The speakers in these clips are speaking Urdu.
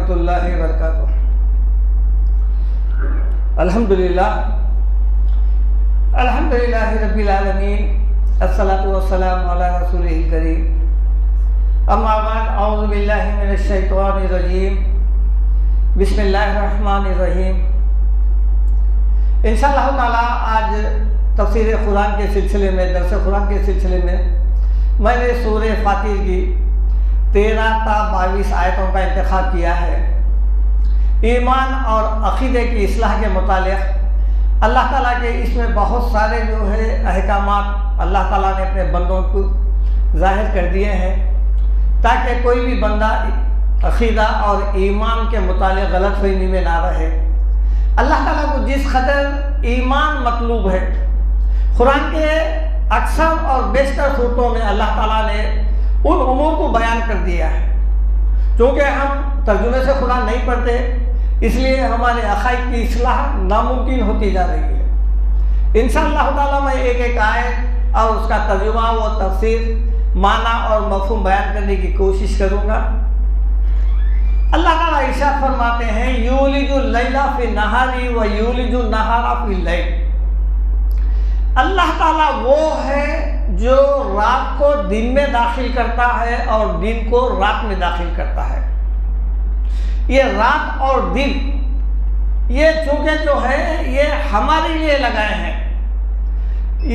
ورحمۃ اللہ وبرکاتہ۔ الحمدللہ رب العالمین، الصلاۃ والسلام علی رسولہ الکریم، اما بعد، اعوذ باللہ من الشیطان الرجیم، بسم اللہ الرحمن الرحیم۔ انشاءاللہ تعالی آج تفسیر قرآن کے سلسلے میں، درس قرآن کے سلسلے میں نے سورہ فاتر کی 13 تا 22 آیتوں کا انتخاب کیا ہے۔ ایمان اور عقیدے کی اصلاح کے متعلق اللہ تعالیٰ کے اس میں بہت سارے احکامات اللہ تعالیٰ نے اپنے بندوں کو ظاہر کر دیے ہیں، تاکہ کوئی بھی بندہ عقیدہ اور ایمان کے متعلق غلط فہمی میں نہ رہے۔ اللہ تعالیٰ کو جس قدر ایمان مطلوب ہے، قرآن کے اکثر اور بیشتر صورتوں میں اللہ تعالیٰ نے ان امور کو بیان کر دیا ہے۔ چونکہ ہم ترجمے سے قرآن نہیں پڑھتے، اس لیے ہمارے عقائد کی اصلاح ناممکن ہوتی جا رہی ہے۔ انشاءاللہ تعالیٰ میں ایک آیت اور اس کا ترجمہ و تفسیر، معنی اور مفہوم بیان کرنے کی کوشش کروں گا۔ اللہ تعالیٰ ارشاد فرماتے ہیں، یولج اللیل فی النہار و یولج النہار فی اللیل۔ اللہ تعالیٰ وہ ہے جو رات کو دن میں داخل کرتا ہے اور دن کو رات میں داخل کرتا ہے۔ یہ رات اور دن، یہ چونکہ جو ہے یہ ہمارے لیے لگائے ہیں۔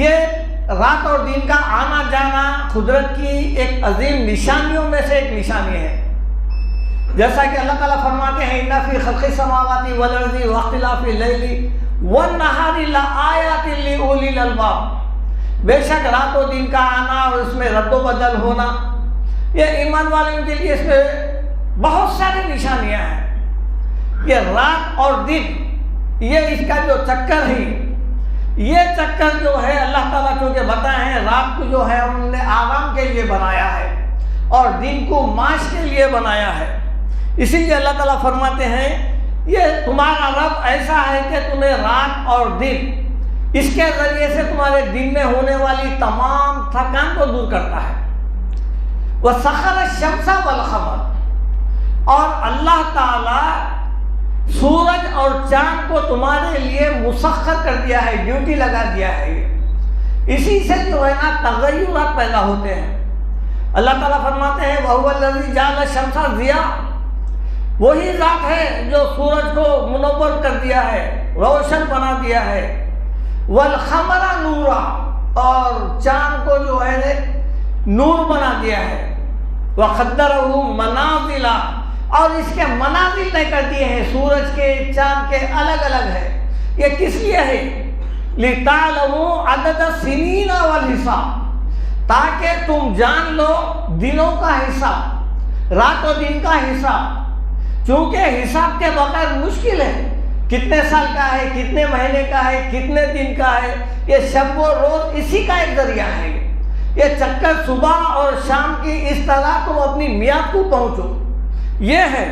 یہ رات اور دن کا آنا جانا قدرت کی ایک عظیم نشانیوں میں سے ایک نشانی ہے۔ جیسا کہ اللہ تعالیٰ فرماتے ہیں، اِنَّ فِي خَلْقِ السَّمَاوَاتِ وَالْأَرْضِ وَاخْتِلَافِ اللَّيْلِ وَالنَّهَارِ لَآيَاتٍ لِأُولِي الْأَلْبَابِ۔ بے شک رات و دن کا آنا اور اس میں رد و بدل ہونا، یہ ایمان والوں کے لیے اس میں بہت ساری نشانیاں ہیں۔ یہ رات اور دن، یہ اس کا جو چکر ہے، یہ چکر جو ہے اللہ تعالیٰ چونکہ بتائے ہیں، رات کو جو ہے ہم نے آرام کے لیے بنایا ہے اور دن کو معاش کے لیے بنایا ہے۔ اسی لیے اللہ تعالیٰ فرماتے ہیں، یہ تمہارا رب ایسا ہے کہ تمہیں رات اور دن، اس کے ذریعے سے تمہارے دن میں ہونے والی تمام تھکان کو دور کرتا ہے۔ وَسَخَّرَ الشَّمْسَ وَالْقَمَرَ، اور اللہ تعالیٰ سورج اور چاند کو تمہارے لیے مسخر کر دیا ہے، ڈیوٹی لگا دیا ہے۔ اسی سے جو ہے نا تغیرات پیدا ہوتے ہیں۔ اللہ تعالیٰ فرماتے ہیں، وَهُوَ الَّذِي جَعَلَ الشَّمْسَ ضِيَاءً، وہی ذات ہے جو سورج کو منور کر دیا ہے، روشن بنا دیا ہے۔ وَالْقَمَرَ نُورًا، اور چاند کو جو ہے نور بنا دیا ہے۔ وَقَدَّرَهُ مَنَازِلَ، اور اس کے منازل طے کر دیے ہیں، سورج کے چاند کے الگ الگ ہے۔ یہ کس لیے ہے؟ لِتَعْلَمُوا عَدَدَ السِّنِينَ وَالْحِسَابَ، تاکہ تم جان لو دنوں کا حساب، رات و دن کا حساب۔ چونکہ حساب کے بغیر مشکل ہے، کتنے سال کا ہے، کتنے مہینے کا ہے، کتنے دن کا ہے، یہ شب و روز اسی کا ایک ذریعہ ہے۔ یہ چکر صبح اور شام کی اس طرح تم اپنی میعاد کو پہنچو، یہ ہے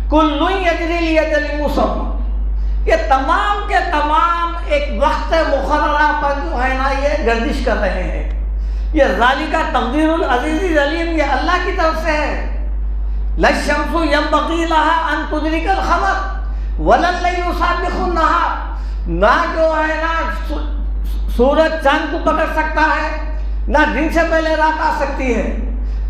کل یجری لیجل مسمى۔ یہ تمام کے تمام ایک وقت مقررہ پر جو ہے نا یہ گردش کر رہے ہیں۔ یہ ذالک تقدیر العزیز العلیم، یہ اللہ کی طرف سے ہے۔ لَلشَّمْسُ يَنبَغِي لَهَا أَن تُدْرِكَ الْقَمَرَ وَلَا اللَّيْلُ سَابِقُ النَّهَارِ، نہ جو ہے نا سورج چاند کو پکڑ سکتا ہے، نہ دن سے پہلے رات آ سکتی ہے۔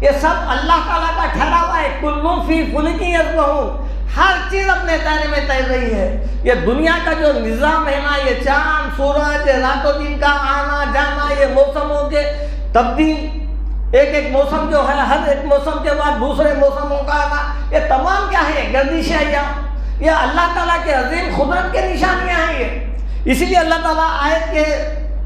یہ سب اللہ تعالیٰ کا ٹھہرا ہوا ہے۔ كُلٌّ فِي فُلْكٍ يَسْبَحُونَ، ہر چیز اپنے دائرے میں تیر رہی ہے۔ یہ دنیا کا جو نظام ہے نا، یہ چاند سورج، رات و دن کا آنا جانا، یہ موسموں کے تبدیل، ایک ایک موسم جو ہے، ہر ایک موسم کے بعد دوسرے موسموں کا آنا، یہ تمام کیا ہے؟ گردش ہے۔ یہ اللہ تعالیٰ کے عظیم قدرت کے نشانیاں ہیں یہ۔ اسی لیے اللہ تعالیٰ آیت کے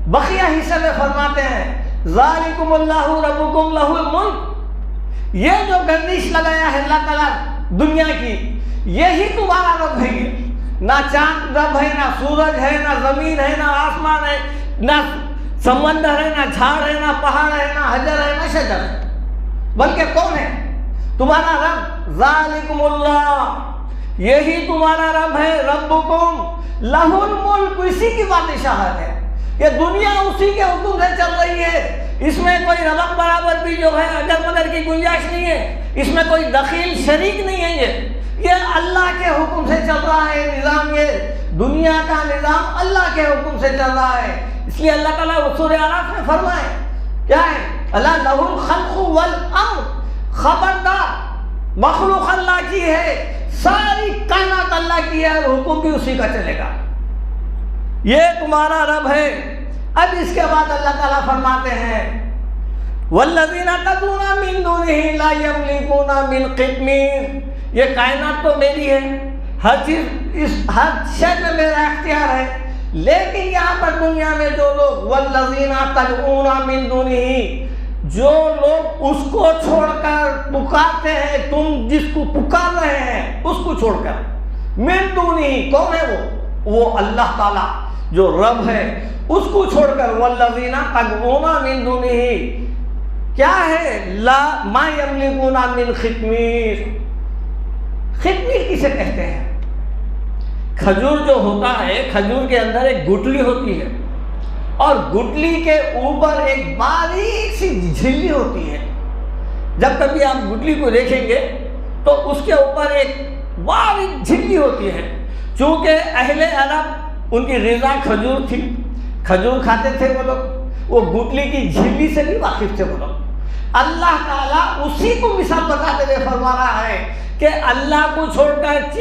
بقیہ حصے میں فرماتے ہیں، ذالکم اللہ ربکم لہ الملک، یہ جو گردش لگایا ہے اللہ تعالیٰ دنیا کی، یہی تمہارا رب ہے۔ نہ چاند رب ہے، نہ سورج ہے، نہ زمین ہے، نہ آسمان ہے، نہ سمندر ہے، نہ جھاڑ ہے، نہ پہاڑ ہے، نہ حجر ہے، نہ شجر ہے، بلکہ کون ہے؟ تمہارا رب۔ ذالکم اللہ، یہی تمہارا رب ہے، ربکم لہ الملک، اسی کی بادشاہت ہے۔ یہ دنیا اسی کے حکم سے چل رہی ہے، اس میں کوئی ربق برابر بھی جو ہے اجر مدر کی گنجائش نہیں ہے، اس میں کوئی دخیل شریک نہیں ہے۔ یہ کے حکم سے چل رہا ہے نظام، یہ دنیا کا نظام اللہ کے حکم سے چل رہا ہے۔ اس لیے اللہ تعالیٰ سورہ اعراف میں فرمائے کیا ہے، الا لہ الخلق والامر، خبردار مخلوق اللہ کی ہے، ساری کائنات اللہ کی ہے، اور حکم بھی اسی کا چلے گا، یہ تمہارا رب ہے۔ اب اس کے بعد اللہ تعالیٰ فرماتے ہیں والذین تدعون من دونہ لا یملکون من قطمیر، یہ کائنات تو میری ہے، ہر چیز ہر شے میں میرا اختیار ہے، لیکن یہاں پر دنیا میں جو لوگ والذین تدعون من دونہ، جو لوگ اس کو چھوڑ کر پکارتے ہیں، تم جس کو پکار رہے ہیں اس کو چھوڑ کر، من دونہ کون ہے وہ اللہ تعالیٰ جو رب ہے، اس کو چھوڑ کر والذین تدعون من دونہ کیا ہے، لا ما یملکون من خطمیر۔ خطمیر کسے کہتے ہیں؟ کھجور جو ہوتا ہے، کھجور کے اندر ایک گٹلی ہوتی ہے، اور گٹلی کے اوپر ایک باریک سی جھلی ہوتی ہے۔ جب کبھی آپ گٹلی کو دیکھیں گے تو اس کے اوپر ایک باریک جھلی ہوتی ہے۔ چونکہ اہل عرب ان کی غذا کھجور تھی، کھجور کھاتے تھے وہ لوگ، وہ گٹلی کی جھلی سے بھی واقف تھے وہ لوگ۔ اللہ تعالیٰ اسی کو مثال بتاتے ہوئے فرما رہا ہے کہ اللہ کو چھوڑ کر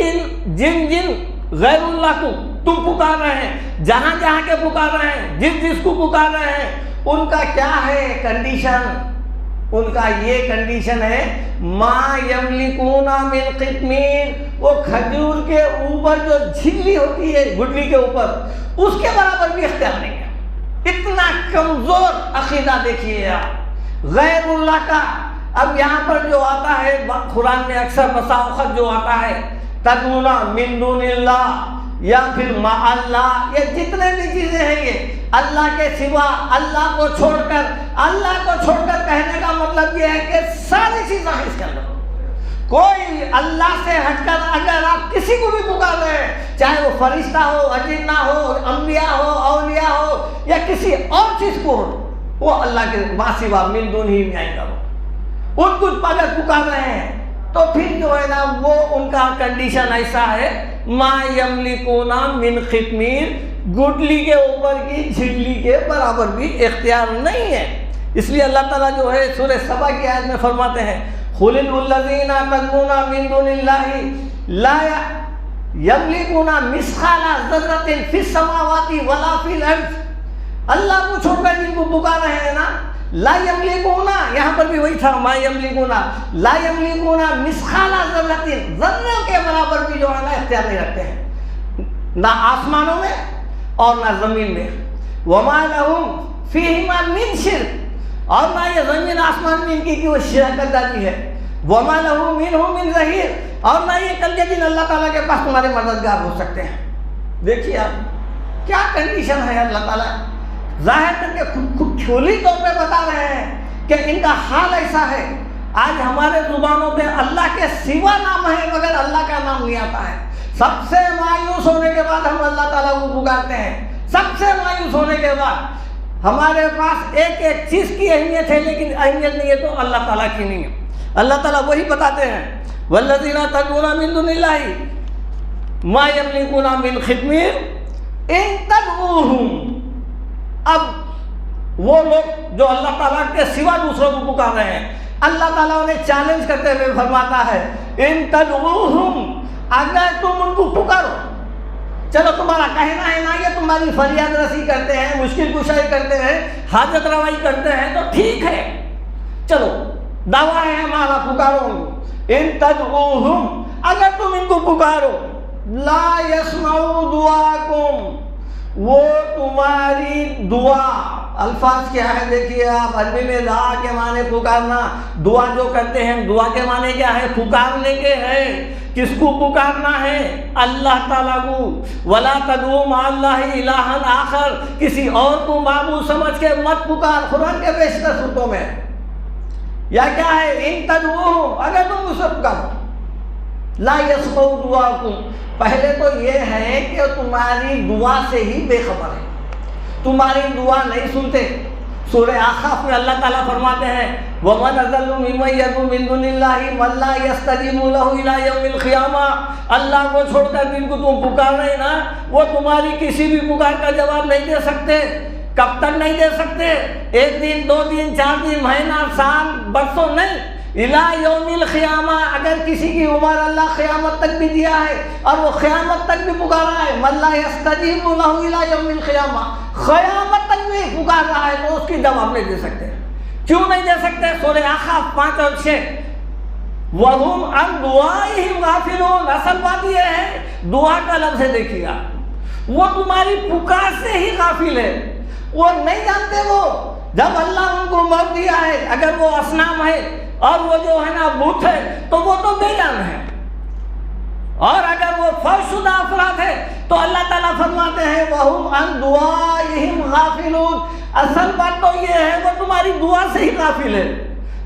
جن غیر اللہ کو تم پکار رہے ہیں، جہاں جہاں کے پکار رہے ہیں، جس کو پکار رہے ہیں، ان کا کیا ہے کنڈیشن؟ ان کا یہ کنڈیشن ہے ما یملکون من قطمیر، وہ کھجور کے اوپر جو جھلی ہوتی ہے گٹلی کے اوپر، اس کے برابر بھی اختیار نہیں ہے۔ اتنا کمزور عقیدہ دیکھیے آپ غیر اللہ کا۔ اب یہاں پر جو آتا ہے قرآن میں اکثر بسا اوقات جو آتا ہے تدعون من دون اللہ یا پھر ما اللہ، یہ جتنے بھی چیزیں ہیں یہ اللہ کے سوا، اللہ کو چھوڑ کر کہنے کا مطلب یہ ہے کہ ساری چیزیں ہیں اس کے اندر۔ کوئی اللہ سے ہٹ کر اگر آپ کسی کو بھی پکار رہے ہیں، چاہے وہ فرشتہ ہو، اجنہ ہو، انبیاء ہو، اولیاء ہو، یا کسی اور چیز کو ہو، وہ اللہ کے سوا من دون ہی میں آئے گا۔ ان کو اگر پکار رہے ہیں تو پھر جو ہے نا وہ ان کا کنڈیشن ایسا ہے ما یملکون من خطمیر، گٹلی کے اوپر کی جھلی کے برابر بھی اختیار نہیں ہے۔ اس لیے اللہ تعالیٰ جو ہے سورہ سبا کی آیت میں فرماتے ہیں قل الذین تدعون من دون اللہ لا یملکون مثقال ذرۃ فی السماوات ولا فی الارض، اللہ کو چھوڑ کر جن کو پکار رہے ہیں نا، لا یملکون، یہاں پر بھی وہی تھا ما یملکون، لا یملکون مثقال ذرۃ، ذرہ کے برابر بھی جو ہے نا اختیار نہیں رکھتے ہیں، نہ آسمانوں میں اور نہ زمین میں، وما لہم فیہما من شرک، اور نہ یہ زمین آسمان میں ان کی وہ شراکت داری ہے، وما لہم منہم من ظہیر، اور نہ یہ کل کے دن اللہ تعالیٰ کے پاس تمہارے مددگار ہو سکتے ہیں۔ دیکھیے آپ کیا کنڈیشن ہے، اللہ تعالیٰ ظاہر کر کے خود کھلی طور پہ بتا رہے ہیں کہ ان کا حال ایسا ہے۔ آج ہمارے زبانوں پہ اللہ کے سوا نام ہے مگر اللہ کا نام نہیں آتا ہے۔ سب سے مایوس ہونے کے بعد ہم اللہ تعالیٰ کو پکارتے ہیں، سب سے مایوس ہونے کے بعد ہمارے پاس ایک ایک چیز کی اہمیت ہے لیکن اہمیت نہیں ہے تو اللہ تعالیٰ کی نہیں ہے۔ اللہ تعالیٰ وہی بتاتے ہیں والذین تدعون من دون اللہ ما یملکون من خطمیر ان تدعوہم، اب وہ لوگ جو اللہ تعالیٰ کے سوا دوسروں کو پکار رہے ہیں، اللہ تعالیٰ انہیں چیلنج کرتے ہوئے فرماتا ہے ان تدعوہم، اگر تم ان کو پکارو، چلو تمہارا کہنا ہے نا یہ تمہاری فریاد رسی کرتے ہیں، مشکل کشائی کرتے ہیں، حاجت روائی کرتے ہیں تو ٹھیک ہے، چلو دعویٰ ہے ہمارا، پکارو ان تدعوہم، اگر تم ان کو پکارو لا یسمعوا دعاکم، وہ تمہاری دعا، الفاظ کیا ہے دیکھیے آپ، عربی میں دعا کے معنی پکارنا، دعا جو کرتے ہیں دعا کے معنی کیا ہے، پکارنے کے ہے، کس کو پکارنا ہے، اللہ تعالیٰ کو، ولا تدعوا مع اللہ الہا آخر، کسی اور کو معبود سمجھ کے مت پکار، قرآن کے بیشتر صورتوں میں، یا کیا ہے ان تدعوہم، اگر تم اسے پکارو لا یسمعوا دعاکم، پہلے تو یہ ہے کہ تمہاری دعا سے ہی بے خبر ہے، تمہاری دعا نہیں سنتے، سورہ آخاف میں اللہ تعالیٰ فرماتے ہیں وَمَنْ أَضَلُّ مِمَّن يَدْعُو مِن دُونِ اللَّهِ مَن لَّا يَسْتَجِيبُ لَهُ إِلَىٰ يَوْمِ الْقِيَامَةِ۔ اللہ کو چھوڑ کر جن کو تم پکار رہے نا وہ تمہاری کسی بھی پکار کا جواب نہیں دے سکتے۔ کب تک نہیں دے سکتے؟ 1 دن 2 دن 4 دن مہینہ سال برسوں نہیں، اِلَىٰ يَوْمِ الْقِيَامَةِ۔ اگر کسی کی عمر اللہ قیامت تک بھی دیا ہے اور وہ قیامت تک بھی پکارا ہے مَن لَّا يَسْتَجِيبُ لَهُ إِلَىٰ يَوْمِ الْقِيَامَةِ، قیامت تک بھی پکار رہا ہے تو اس کی جواب نہیں دے سکتے۔ کیوں نہیں دے سکتے؟ سورہ آخاف 5 اور 6 وَهُمْ عَنْ دُعَائِهِمْ غَافِلُونَ۔ اصل بات یہ ہے دعا کا لفظ دیکھیے آپ، وہ تمہاری پکار سے ہی غافل ہے، وہ نہیں جانتے۔ وہ جب اللہ ان کو موت دیا ہے، اگر وہ اصنام ہے اور وہ جو ہے نا بت ہے تو وہ تو بے جان ہے، اور اگر وہ فوت شدہ افراد ہے تو اللہ تعالیٰ فرماتے ہیں وَهُمْ عَنْ دُعَائِهِمْ غَافِلُونَ۔ اصل بات تو یہ ہے وہ تمہاری دعا سے ہی غافل ہے،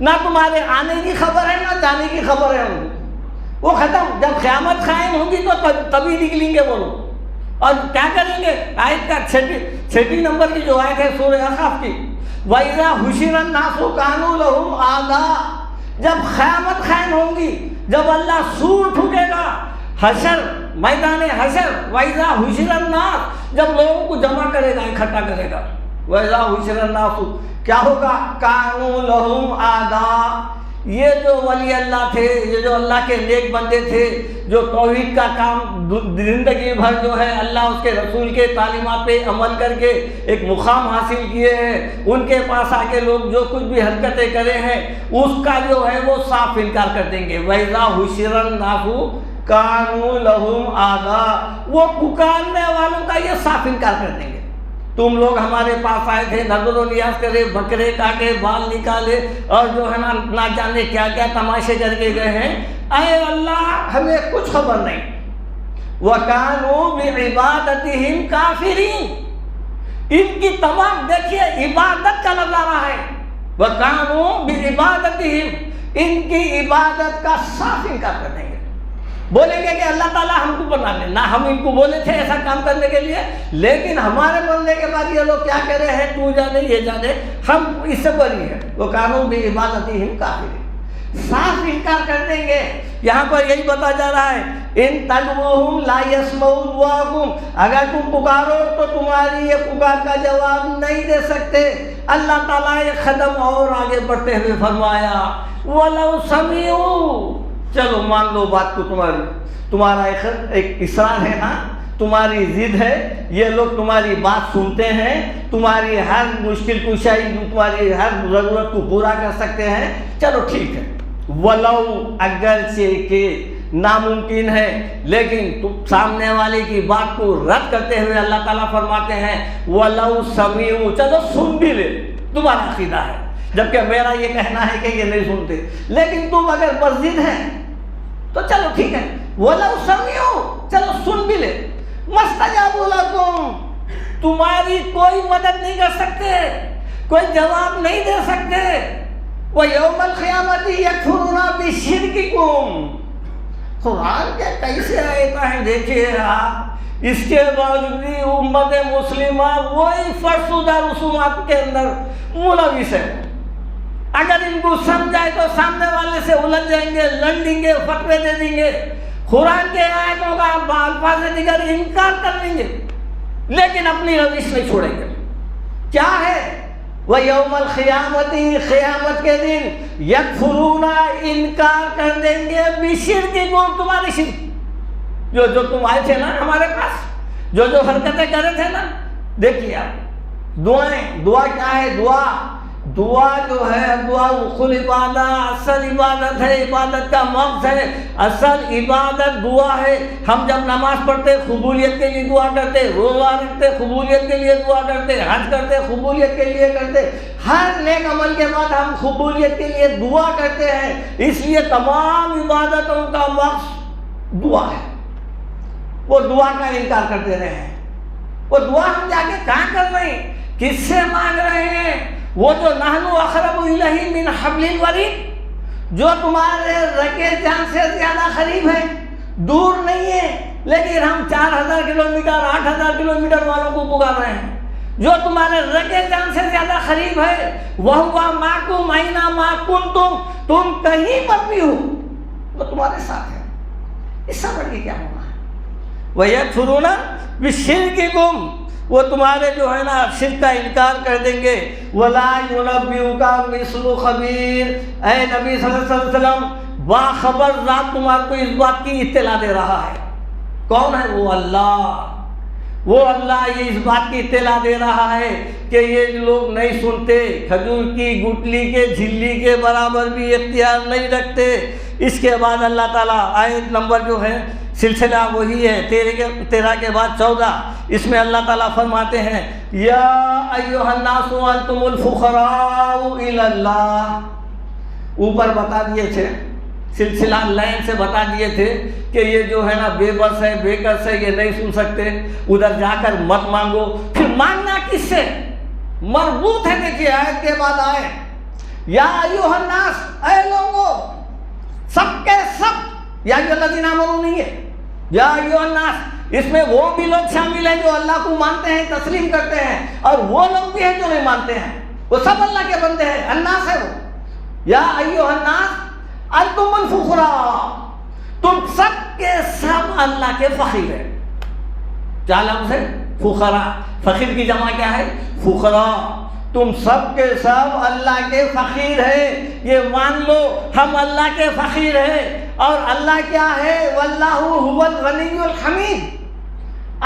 نہ تمہارے آنے کی خبر ہے نہ جانے کی خبر ہے ان کو۔ وہ ختم، جب قیامت قائم ہوگی تو تبھی نکلیں گے وہ لوگ، اور کیا کریں گے؟ آیت کا 6 نمبر کی جو آیت ہے سورہ احقاف کی وَإِذَا حُشِرَ النَّاسُ كَانُوا لَهُمْ أَعْدَاءَ۔ جب قیامت قائم ہوگی، جب اللہ سور ٹھوکے گا، حشر میدان حشر وَإِذَا حُشِرَ النَّاسُ، جب لوگوں کو جمع کرے گا، اکٹھا کرے گا، وَإِذَا حُشِرَ النَّاسُ کیا ہوگا؟ كَانُوا لَهُمْ أَعْدَاءَ۔ یہ جو ولی اللہ تھے، یہ جو اللہ کے نیک بندے تھے، جو توحید کا کام زندگی بھر جو ہے اللہ اس کے رسول کے تعلیمات پہ عمل کر کے ایک مقام حاصل کیے ہیں، ان کے پاس آ کے لوگ جو کچھ بھی حرکتیں کرے ہیں اس کا جو ہے وہ صاف انکار کر دیں گے۔ وَإِذَا حُشِرَ النَّاسُ كَانُوا لَهُمْ أَعْدَاءَ، وہ پکارنے والوں کا یہ صاف انکار کر دیں گے۔ تم لوگ ہمارے پاس آئے تھے، نظر و نیاز کرے، بکرے کاٹے، بال نکالے، اور جو ہے نا نہ جانے کیا کیا تماشے کر کے گئے ہیں، اے اللہ ہمیں کچھ خبر نہیں۔ وَكَانُوا بِعِبَادَتِهِمْ كَافِرِينَ، ان کی تمام دیکھیے عبادت کا لفظ آ رہا ہے، وَكَانُوا بِعِبَادَتِهِمْ، ان کی عبادت کا صاف انکار کر دیں گے۔ بولیں گے کہ اللہ تعالیٰ ہم کو بنا لے، نہ ہم ان کو بولے تھے ایسا کام کرنے کے لیے، لیکن ہمارے بولنے کے بعد یہ لوگ کیا کر رہے ہیں تو جانے یہ جانے، ہم اس سے بری ہیں۔ وَكَانُوا بِعِبَادَتِهِمْ كَافِرِينَ، صاف انکار کر دیں گے۔ یہاں پر یہی بتا جا رہا ہے ان تدعوہم لا يسمعوا دعاءکم، اگر تم پکارو تو تمہاری یہ پکار کا جواب نہیں دے سکتے۔ اللہ تعالیٰ ایک قدم اور آگے بڑھتے ہوئے فرمایا وَلَوْ سَمِعُوا، چلو مان لو بات کو، تمہارا ایک اصرار ہے نا، تمہاری ضد ہے، یہ لوگ تمہاری بات سنتے ہیں، تمہاری ہر مشکل کشائی، تمہاری ہر ضرورت کو پورا کر سکتے ہیں، چلو ٹھیک ہے۔ ولو، اگرچہ کہ ناممکن ہے، لیکن تم سامنے والے کی بات کو رد کرتے ہوئے اللہ تعالیٰ فرماتے ہیں ولو سمیعوا، چلو سن بھی لے، تمہارا عقیدہ ہے، جبکہ میرا یہ کہنا ہے کہ یہ نہیں سنتے، لیکن تم اگر برضد ہیں تو چلو ٹھیک ہے۔ وَلَوْ سَمِعُوا، چلو سن بھی لے، مَسْتَجَابُوا لَكُمْ، تمہاری کوئی مدد نہیں کر سکتے، کوئی جواب نہیں دے سکتے۔ وَيَوْمَ الْقِيَامَةِ يَكْفُرُونَ بِشِرْكِكُمْ، قرآن کے کیسے آیتیں ہیں دیکھیے آپ، اس کے باوجود بھی امت مسلمہ وہی فرسودہ رسومات کے اندر ملوث ہے۔ اگر ان کو سمجھائے تو سامنے والے سے الجھ جائیں گے، لڑ لیں گے، فتوے دے دیں گے، قرآن کے آیتوں کا الفاظ دیگر انکار کر دیں گے، لیکن اپنی روش نہیں چھوڑیں گے۔ کیا ہے؟ وَيَوْمَ الْقِيَامَةِ، قیامت کے دن، يَكْفُرُونَ، انکار کر دیں گے، بِشِرْكِكُمْ، تمہاری شرک، جو تم آئے تھے نا ہمارے پاس، جو حرکتیں کر رہے تھے نا، دیکھیے آپ دعائیں، دعا کیا ہے؟ دعا جو ہے، دعا خل عبادت، اصل عبادت ہے، عبادت کا مقصد ہے، اصل عبادت دعا ہے۔ ہم جب نماز پڑھتے قبولیت کے لیے دعا کرتے، روزہ رکھتے قبولیت کے لیے دعا کرتے، حج کرتے قبولیت کے لیے کرتے، ہر نیک عمل کے بعد ہم قبولیت کے لیے دعا کرتے ہیں، اس لیے تمام عبادتوں کا مقصد دعا ہے۔ وہ دعا کا انکار کرتے رہے ہیں، وہ دعا ہم جا کے کہاں کر رہے ہیں، کس سے مانگ رہے ہیں؟ وہ جو نحن اقرب الیہ من حبل الورید، جو تمہارے رگے جان سے زیادہ قریب ہے، دور نہیں ہے، لیکن ہم 4000 کلومیٹر 8000 کلومیٹر والوں کو پکار رہے ہیں، جو تمہارے رگے جان سے زیادہ قریب ہے، وَهُوَ مَعَكُمْ أَيْنَمَا كُنْتُمْ، تم کہیں پر بھی ہو وہ تمہارے ساتھ ہے، اس سے بڑھ کے کیا ہونا ہے؟ وَيَكْفُرُونَ بِشِرْكِكُمْ، وہ تمہارے جو ہے نا شرک کا انکار کر دیں گے۔ وَلَا يُنَبِّئُكَ مِثْلُ خَبِيرٍ، اے نبی صلی اللہ علیہ وسلم باخبر ذات تمہارے کو اس بات کی اطلاع دے رہا ہے۔ کون ہے وہ؟ اللہ۔ وہ اللہ یہ اس بات کی اطلاع دے رہا ہے کہ یہ لوگ نہیں سنتے، کھجور کی گٹلی کے جھلی کے برابر بھی اختیار نہیں رکھتے۔ اس کے بعد اللہ تعالیٰ آیت نمبر جو ہے سلسلہ وہی ہے 13 کے بعد 14، اس میں اللہ تعالیٰ فرماتے ہیں یا ایھا الناس انتم الفقراء الی اللہ۔ اوپر بتا دیے تھے، سلسلہ لائن سے بتا دیے تھے کہ یہ جو ہے نا بے بس ہے، بے کس ہے، یہ نہیں سن سکتے، ادھر جا کر مت مانگو۔ پھر مانگنا کس سے؟ مربوط ہے، دیکھیے آیت کے بعد آئے یا ایھا الناس، اے لوگوں، سب کے سب، یا ایھا الذین آمنوا نہیں ہے، یا ایھا الناس، اس میں وہ بھی لوگ شامل ہیں جو اللہ کو مانتے ہیں، تسلیم کرتے ہیں، اور وہ لوگ بھی ہیں جو نہیں مانتے ہیں، وہ سب اللہ کے بندے ہیں، الناس ہے وہ۔ یا ایھا الناس انتم الفقراء، تم سب کے سب اللہ کے فقیر ہیں۔ کیا لفظ ہے؟ فقراء، فقیر کی جمع کیا ہے؟ فقراء۔ تم سب کے سب اللہ کے فقیر ہیں، یہ مان لو ہم اللہ کے فقیر ہیں۔ اور اللہ کیا ہے؟ واللہ هو الغنی الحمید،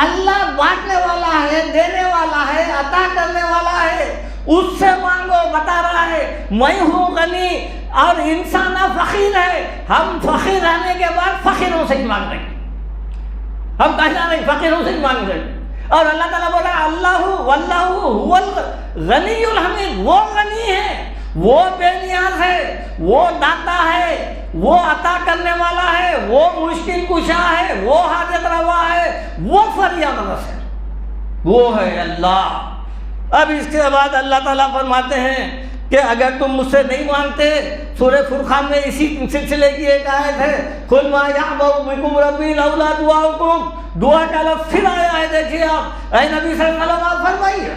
اللہ بانٹنے والا ہے، دینے والا ہے، عطا کرنے والا ہے، اس سے مانگو۔ بتا رہا ہے میں ہوں غنی اور انسان فقیر ہے، ہم فقیر رہنے کے بعد فقیروں سے ہی مانگ رہے ہیں، ہم کہنا نہیں، فقیروں سے ہی مانگ رہے ہیں۔ اور اللہ تعالیٰ بولا اللہ واللہ هو الغنی الحمید، وہ غنی ہے، وہ بے نیاز ہے، وہ داتا ہے، وہ عطا کرنے والا ہے، وہ مشکل کشا ہے، وہ حاجت روا ہے، وہ فریاد رس ہے، وہ ہے اللہ۔ اب اس کے بعد اللہ تعالیٰ فرماتے ہیں کہ اگر تم مجھ سے نہیں مانتے، سورہ فرقان میں اسی سلسلے کی ایک آیت ہے قُلْ مَا يَعْبَأُ بِكُمْ رَبِّي لَوْلَا دُعَاؤُكُمْ، دعا کا لفظ پھر آیا ہے، دیکھیے آپ، اے نبی صلی اللہ علیہ وسلم آپ فرمائیے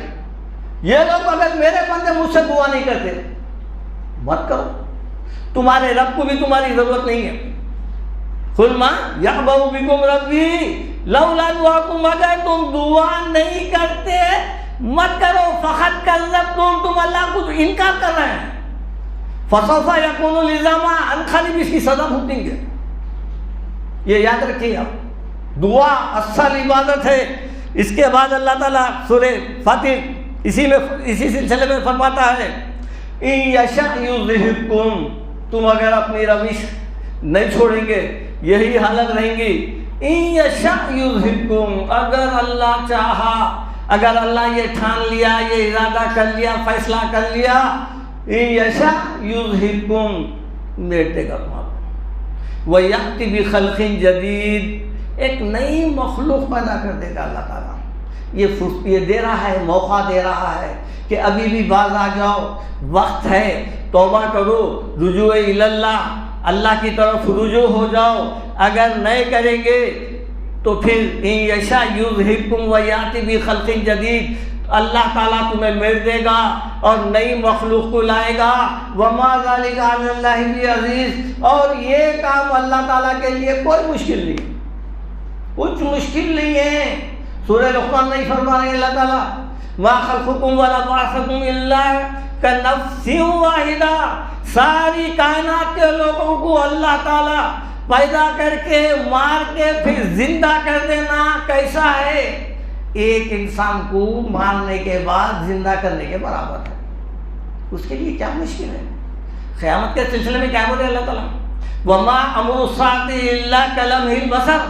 یہ لوگ اگر میرے بندے مجھ سے دعا نہیں کرتے مت کرو، تمہارے رب کو بھی تمہاری ضرورت نہیں ہے۔ قُلْ مَا يَعْبَأُ بِكُمْ رَبِّي لَوْلَا دُعَاؤُكُمْ، اگر تم دعا نہیں کرتے مت کرو، فقط کذبتم، تم اللہ کو انکار کر رہے ہیں، فسوف یکون لزاما، انقلب اس کی سزا بھگتیں گے۔ یہ یاد رکھیے آپ، دعا اصل عبادت ہے۔ اس کے بعد اللہ تعالیٰ سورہ فاتر اسی سلسلے میں فرماتا ہے ان یشاء یذہبکم، تم اگر اپنی روش نہیں چھوڑیں گے یہی حالت رہیں گی۔ ان یشاء یذہبکم، اگر اللہ چاہا، اگر اللہ یہ ٹھان لیا، یہ ارادہ کر لیا، فیصلہ کر لیا، ان یشاء یذہبکم، میٹ دے گا تمہارا، وَيَأْتِ بِخَلْقٍ جَدِيدٍ، ایک نئی مخلوق پیدا کر دے گا اللہ تعالیٰ۔ یہ دے رہا ہے، موقع دے رہا ہے کہ ابھی بھی باز آ جاؤ، وقت ہے، توبہ کرو، رجوع اللہ، اللہ کی طرف رجوع ہو جاؤ۔ اگر نہیں کریں گے تو پھر ان یشاء یذہبکم ویأتی بخلق جدید، اللہ تعالیٰ تمہیں میٹ دے گا اور نئی مخلوق کو لائے گا۔ وما ذلک علی اللہ بعزیز، اور یہ کام اللہ تعالیٰ کے لیے کوئی مشکل نہیں، کچھ مشکل نہیں ہے۔ سورہ لقمان نہیں فرما رہے اللہ تعالیٰ ما خلقکم ولا بعثکم الا کنفس واحدہ، ساری کائنات کے لوگوں کو اللہ تعالیٰ پیدا کر کے مار کے پھر زندہ کر دینا کیسا ہے؟ ایک انسان کو مارنے کے بعد زندہ کرنے کے برابر ہے، اس کے لیے کیا مشکل ہے؟ قیامت کے سلسلے میں کیا بولے اللہ تعالیٰ وما امر الساعۃ الا کلمح البصر،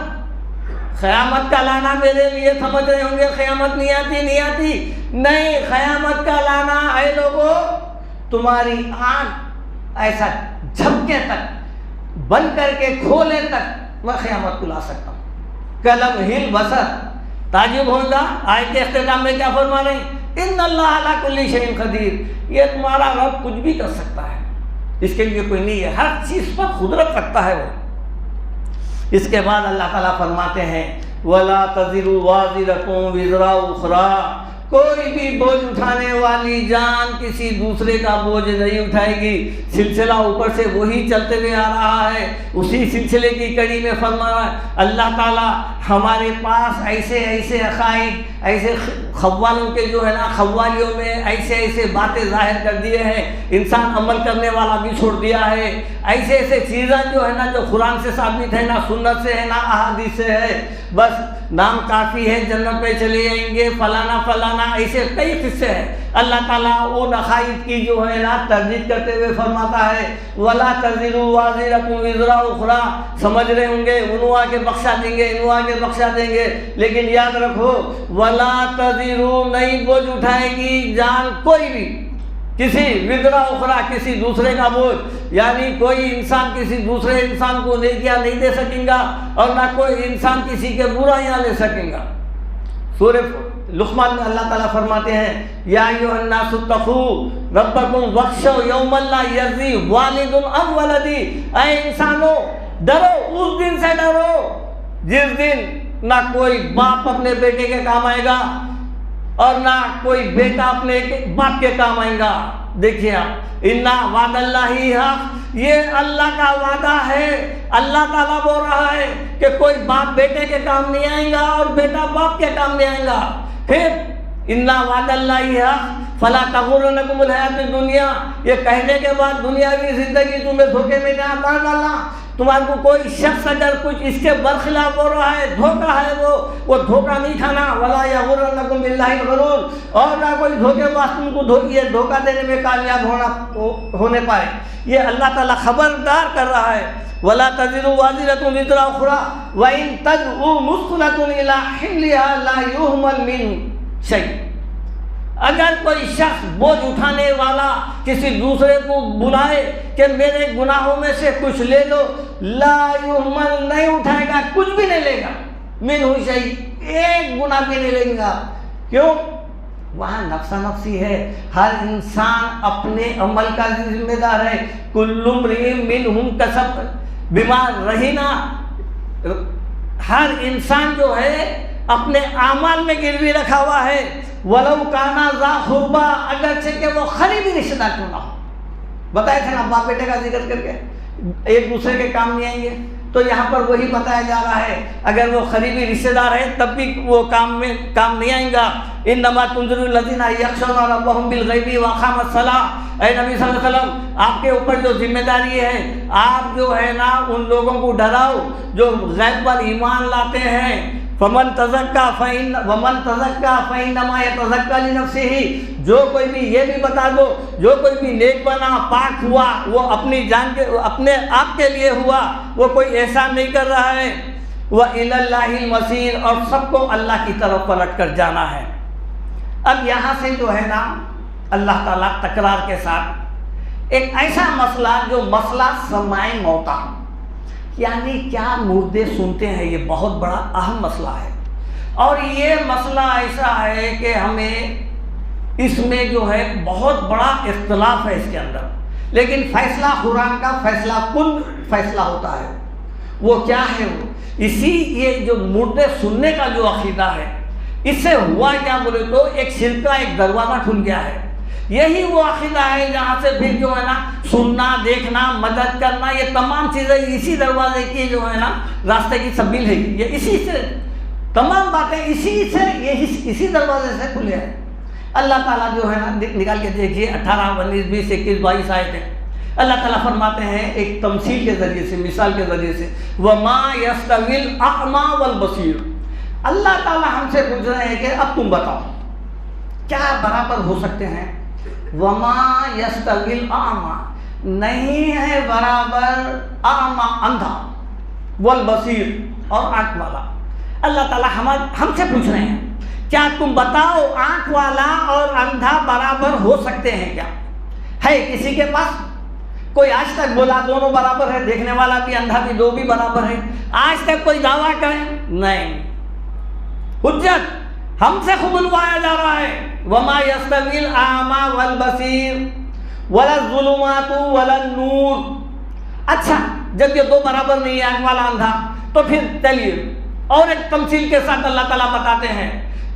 قیامت کا لانا میرے لیے سمجھ رہے ہوں گے قیامت نہیں آتی نہیں آتی، نہیں، قیامت کا لانا اے لوگوں تمہاری آنکھ ایسا جھپکے تک بند کر کے کھولے تک میں قیامت کو لا سکتا ہوں، کلمح البصر۔ تعجب ہوگا آیت کے اختتام میں کیا فرما رہے ہیں؟ ان اللہ علی کل شیء قدیر، یہ تمہارا رب کچھ بھی کر سکتا ہے، اس کے لیے کوئی نہیں ہے، ہر چیز پر قدرت رکھتا ہے وہ۔ اس کے بعد اللہ تعالیٰ فرماتے ہیں وَلَا تَزِرُ وَازِرَةٌ وِزْرَ أُخْرَىٰ، کوئی بھی بوجھ اٹھانے والی جان کسی دوسرے کا بوجھ نہیں اٹھائے گی. سلسلہ اوپر سے وہی چلتے ہوئے آ رہا ہے. اسی سلسلے کی کڑی میں فرمایا اللہ تعالیٰ ہمارے پاس ایسے ایسے عقائد، ایسے خوالوں کے جو ہے نا خوالیوں میں ایسے ایسے باتیں ظاہر کر دیے ہیں، انسان عمل کرنے والا بھی چھوڑ دیا ہے. ایسے ایسے چیزیں جو ہے نا جو قرآن سے ثابت ہے، نہ سنت سے ہے نہ احادیث سے ہے، بس نام کافی ہے جنت پہ چلے جائیں گے فلانا فلانا، ایسے کئی قصے ہیں. اللہ تعالیٰ ان عقائد کی جو ہے نا تردید کرتے ہوئے فرماتا ہے وَلَا تَزِرُ وَازِرَةٌ وِزْرَ أُخْرَىٰ. سمجھ رہے ہوں گے انہوں آ کے بخشا دیں گے، انہوں آ کے بخشا دیں گے، لیکن یاد رکھو وَلَا تَزِرُ نہیں بوجھ اٹھائے گی جان کوئی بھی کسی وزر اخرى کسی دوسرے کا بوجھ، یعنی کوئی انسان کسی دوسرے انسان کو نیکیاں نہیں دے سکیں گا اور نہ کوئی انسان کسی کے برائیاں لے سکیں گا. سورہ لقمان میں اللہ تعالیٰ فرماتے ہیں یا ایھا الناس اتقوا ربکم واخشوا یوما لا یجزی والد عن ولدی. اے انسانوں ڈرو اس دن سے ڈرو جس دن نہ کوئی باپ اپنے بیٹے کے کام آئے گا اور نہ کوئی بیٹا اپنے باپ کے کام آئے گا. دیکھیے آپ اِنَّ وعد اللہ حق، یہ اللہ کا وعدہ ہے. اللہ تعالیٰ بول رہا ہے کہ کوئی باپ بیٹے کے کام نہیں آئے گا اور بیٹا باپ کے کام نہیں آئے گا. پھر اِنَّ وعد اللہ حق فلا تغرنکم الحیات الدنیا، یہ کہنے کے بعد دنیاوی زندگی تمہیں دھوکے میں نہ ڈالنا. تمہارے کو کوئی شخص اگر کچھ اس کے برخلاف بول رہا ہے دھوکہ ہے وہ دھوکہ نہیں کھانا. ولا یغرنکم باللہ الغرور، اور نہ کوئی دھوکے باز تم کو یہ دھوکہ دینے میں کامیاب ہونے پائے. یہ اللہ تعالیٰ خبردار کر رہا ہے ولا تزر وازرة وزر أخرى وإن تدع مثقلة إلى حملها لا يهمل منه شيء. اگر کوئی شخص بوجھ اٹھانے والا کسی دوسرے کو بلائے کہ میرے گناہوں میں سے کچھ لے لو، لا یحمل نہیں اٹھائے گا، کچھ بھی نہیں لے گا. منہ شیء، ایک گناہ بھی نہیں لے گا. کیوں؟ وہاں نفسا نفسی ہے. ہر انسان اپنے عمل کا ذمہ دار ہے. کل امرئ منہم کسب بما رہنا. ہر انسان جو ہے اپنے اعمال میں گروی رکھا ہوا ہے. ولو کانا ذا قربا، اگرچہ کہ وہ قریبی رشتہ دار کیوں نہ ہو. بتایا تھا نا باپ بیٹے کا ذکر کر کے ایک دوسرے کے کام نہیں آئیں گے، تو یہاں پر وہی بتایا جا رہا ہے اگر وہ قریبی رشتہ دار ہے تب بھی وہ کام نہیں آئیں گا. انما تنذر الذین یخشون ربهم بالغیب واقاموا الصلاۃ. اے نبی صلی اللہ علیہ وسلم آپ کے اوپر جو ذمہ داری ہے آپ جو ہے نا ان لوگوں کو ڈراؤ جو غیب پر ایمان لاتے ہیں. فمن تزکا ومن تزکا فإنما یتزکا لنفسہ. جو کوئی بھی یہ بھی بتا دو جو کوئی بھی نیک بنا پاک ہوا وہ اپنی جان کے اپنے آپ کے لیے ہوا، وہ کوئی احسان نہیں کر رہا ہے. وإلی اللہ المصیر، اور سب کو اللہ کی طرف پلٹ کر جانا ہے. اب یہاں سے جو ہے نا اللہ تعالیٰ تکرار کے ساتھ ایک ایسا مسئلہ جو مسئلہ سماع موتیٰ، یعنی کیا مردے سنتے ہیں، یہ بہت بڑا اہم مسئلہ ہے. اور یہ مسئلہ ایسا ہے کہ ہمیں اس میں جو ہے بہت بڑا اختلاف ہے اس کے اندر، لیکن فیصلہ قرآن کا فیصلہ کن فیصلہ ہوتا ہے. وہ کیا ہے؟ وہ اسی یہ جو مردے سننے کا جو عقیدہ ہے اس سے ہوا کیا بولے تو ایک شرک کا ایک دروازہ کھل گیا ہے. یہی وہ عقیدہ ہے جہاں سے پھر جو ہے نا سننا دیکھنا مدد کرنا یہ تمام چیزیں اسی دروازے کی جو ہے نا راستے کی سبیل ہے. یہ اسی سے تمام باتیں اسی دروازے سے کھلے ہیں. اللہ تعالیٰ جو ہے نا نکال کے دیکھیے 18 19 20 21 22 آیتیں اللہ تعالیٰ فرماتے ہیں ایک تمثیل کے ذریعے سے مثال کے ذریعے سے وَمَا يَسْتَوِي الْأَعْمَى وَالْبَصِيرُ. اللہ تعالیٰ ہم سے پوچھ رہے ہیں کہ اب تم بتاؤ کیا برابر ہو سکتے ہیں؟ وَمَا يَسْتَوِي الْأَعْمَى، نہیں ہے برابر اعمى اندھا، والبصیر اور آنکھ والا. اللہ تعالیٰ ہم سے پوچھ رہے ہیں کیا تم بتاؤ آنکھ والا اور اندھا برابر ہو سکتے ہیں کیا؟ ہے کسی کے پاس کوئی آج تک بولا دونوں برابر ہے، دیکھنے والا بھی اندھا بھی دو بھی برابر ہے؟ آج تک کوئی دعویٰ کرے؟ نہیں. حجت ہم سے بلوایا جا رہا ہے وَمَا يَسْتَوِي الْأَعْمَى وَالْبَصِيرُ وَلَا الظُّلُمَاتُ وَلَا النُّورُ. اچھا جب یہ دو برابر نہیں ہے آنکھ والا اندھا تو پھر چلیے اور ایک تمثیل کے ساتھ اللہ تعالیٰ بتاتے ہیں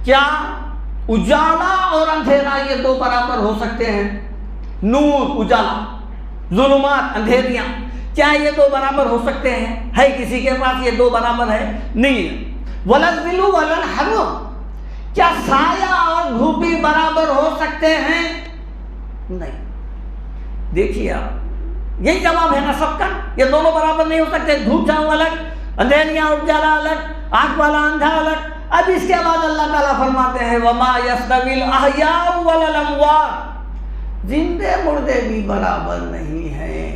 کیا اجالا اور اندھیرا یہ دو برابر ہو سکتے ہیں؟ نور اجالا، ظلمات اندھیریاں، کیا یہ دو برابر ہو سکتے ہیں؟ ہے کسی کے پاس یہ دو برابر ہے؟ نہیں ہے۔ ولا الظل ولا الحرور، کیا سایہ اور دھوپی برابر ہو سکتے ہیں؟ نہیں۔ دیکھیے آپ، یہی جواب ہے نا سب کا، یہ دونوں برابر نہیں ہو سکتے، دھوپ چھاؤں الگ، اندھیریاں اجالا الگ، آنکھ والا اندھا الگ۔ اب اس کے بعد اللہ تعالیٰ فرماتے ہیں وَمَا يَسْتَوِي الْأَحْيَاءُ وَلَا الْأَمْوَاتُ، زندے مردے بھی برابر نہیں ہیں۔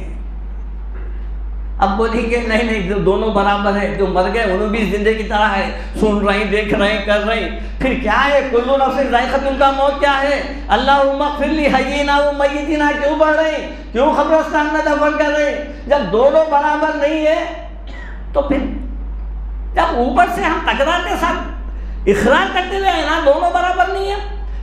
اب بولیں گے نہیں نہیں دونوں برابر ہے، جو مر گئے انہوں بھی زندے کی طرح ہے، سن رہے ہیں، دیکھ رہے ہیں، کر رہے ہیں، پھر کیا ہے؟ کل نفس ذائقۃ الموت کیا ہے؟ اللہم اغفر لی حیینا و میتینا کیوں پڑھ رہے ہیں؟ کیوں قبرستان میں دفن کر رہے ہیں؟ جب دونوں برابر نہیں ہے تو پھر جب اوپر سے ہم تکرار کے ساتھ اقرار کرتے ہوئے ہیں نا دونوں برابر نہیں ہے،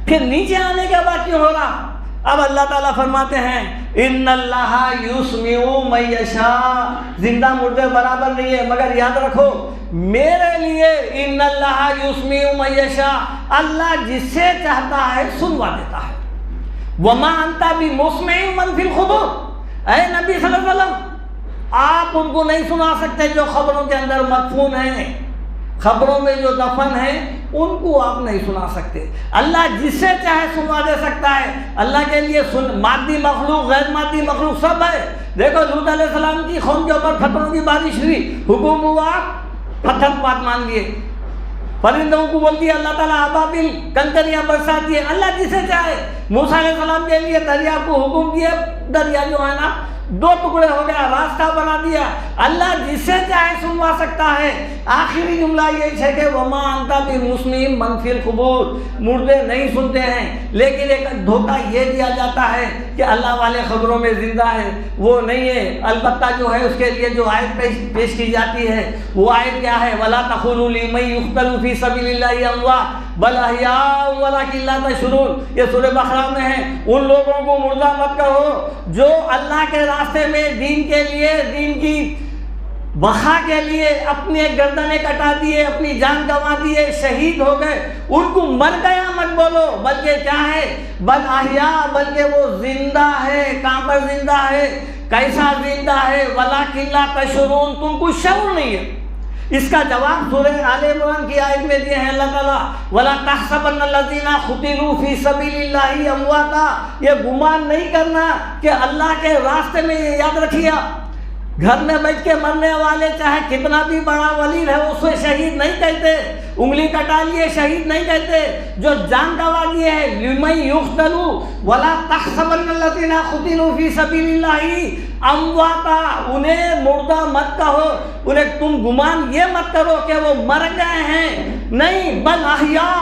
پھر نیچے آنے کے بعد کیوں ہو رہا؟ اب اللہ تعالیٰ فرماتے ہیں ان اللہ یسمع من یشاء، زندہ مردے برابر نہیں ہے، مگر یاد رکھو میرے لیے ان اللہ یسمع من یشاء، اللہ جس سے چاہتا ہے سنوا دیتا ہے۔ وما انت بمسمع من فی القبور، اے نبی صلی اللہ علیہ وسلم آپ ان کو نہیں سنا سکتے جو خبروں کے اندر مدفون ہیں، خبروں میں جو دفن ہیں ان کو آپ نہیں سنا سکتے۔ اللہ جس سے چاہے سنوا دے سکتا ہے، اللہ کے لیے مادی مخلوق غیر مادی مخلوق سب ہے۔ دیکھو لوط علیہ السلام کی قوم کے اوپر پتھروں کی بارش ہوئی، حکم ہوا پتھر بات مان لیے، پرندوں کو بول دیا اللہ تعالیٰ ابابیل کنکریاں برسا دیے، اللہ جسے چاہے۔ موسیٰ علیہ السلام کے لیے دریا کو حکم دیے، دریا جو ہے نا دو ٹکڑے ہو گیا، راستہ بنا دیا۔ اللہ جسے چاہے سنوا سکتا ہے۔ آخری جملہ یہ ہے کہ وما انت بمسمع من فی القبور، مردے نہیں سنتے ہیں، لیکن ایک دھوکہ یہ دیا جاتا ہے کہ اللہ والے خبروں میں زندہ ہے، وہ نہیں ہے۔ البتہ جو ہے اس کے لیے جو آیت پیش کی جاتی ہے وہ آیت کیا ہے؟ ولا تقولوا لمن يقتل فی سبیل اللہ اموات بل احیاء ولکن لا تشعرون، یہ سورہ بقرہ میں ہے۔ ان لوگوں کو مردہ مت کہو جو اللہ کے راستے میں دین کے لیے، دین کی بقا کے لیے اپنے گردنیں کٹا دیے، اپنی جان گنوا دیے، شہید ہو گئے، ان کو مر گیا مت بولو، بلکہ کیا ہے؟ بل احیاء، بلکہ وہ زندہ ہے۔ کہاں پر زندہ ہے؟ کیسا زندہ ہے؟ ولکن لا تشعرون، تم کو شعور نہیں ہے۔ اس کا جواب سورہ آل عمران کی آیت میں دیے ہیں اللہ تعالیٰ وَلَا تَحْسَبَنَّ الَّذِينَ قُتِلُوا فِي سَبِيلِ اللَّهِ أَمْوَاتًا، یہ گمان نہیں کرنا کہ اللہ کے راستے میں، یہ یاد رکھیے گھر میں بیٹھ کے مرنے والے چاہے کتنا بھی بڑا ولی ہے اس کو شہید نہیں کہتے، انگلی کٹا لیے شہید نہیں کہتے، جو جان گنوا لیے ہیں لمن یقتل ولا تحسبن الذین قتلوا فی سبیل اللہ امواتا، انہیں مردہ مت کہو، انہیں تم گمان یہ مت کرو کہ وہ مر گئے ہیں، نہیں بل احیاء،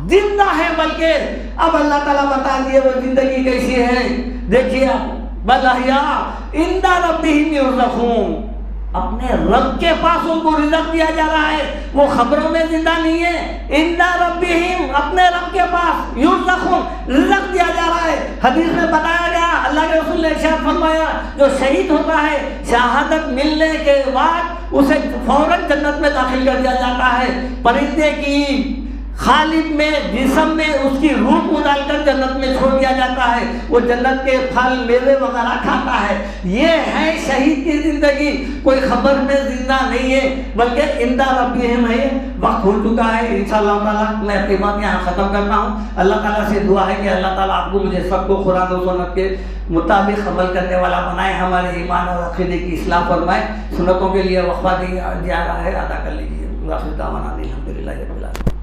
زندہ ہے۔ بلکہ اب اللہ تعالیٰ بتا دیے وہ زندگی کیسی ہے، دیکھیے بل احیاء عند ربہم یرزقون، اپنے رب کے پاس ان کو رزق دیا جا رہا ہے، وہ خبروں میں زندہ نہیں ہے، عند ربہم، اپنے رب کے پاس، یرزقون، رزق دیا جا رہا ہے۔ حدیث میں بتایا گیا، اللہ کے رسول نے ارشاد فرمایا جو شہید ہوتا ہے شہادت ملنے کے بعد اسے فوراً جنت میں داخل کر دیا جاتا ہے، پرندے کی خالد میں جسم میں اس کی روح کو ڈال کر جنت میں چھوڑ دیا جاتا ہے، وہ جنت کے پھل میوے وغیرہ کھاتا ہے۔ یہ ہے شہید کی زندگی، کوئی خبر میں زندہ نہیں ہے بلکہ عند ربہم ہے۔ وقت ہو چکا ہے، انشاءاللہ تعالیٰ میں اپنی بات یہاں ختم کرتا ہوں۔ اللہ تعالیٰ سے دعا ہے کہ اللہ تعالیٰ آپ کو مجھے سب کو قرآن و سنت کے مطابق عمل کرنے والا بنائے، ہمارے ایمان اور عقیدے کی اصلاح فرمائے۔ سنتوں کے لیے وقفہ دیا جا رہا ہے، ادا کر لیجیے۔ آخر دعوانا الحمدللہ رب العالمین۔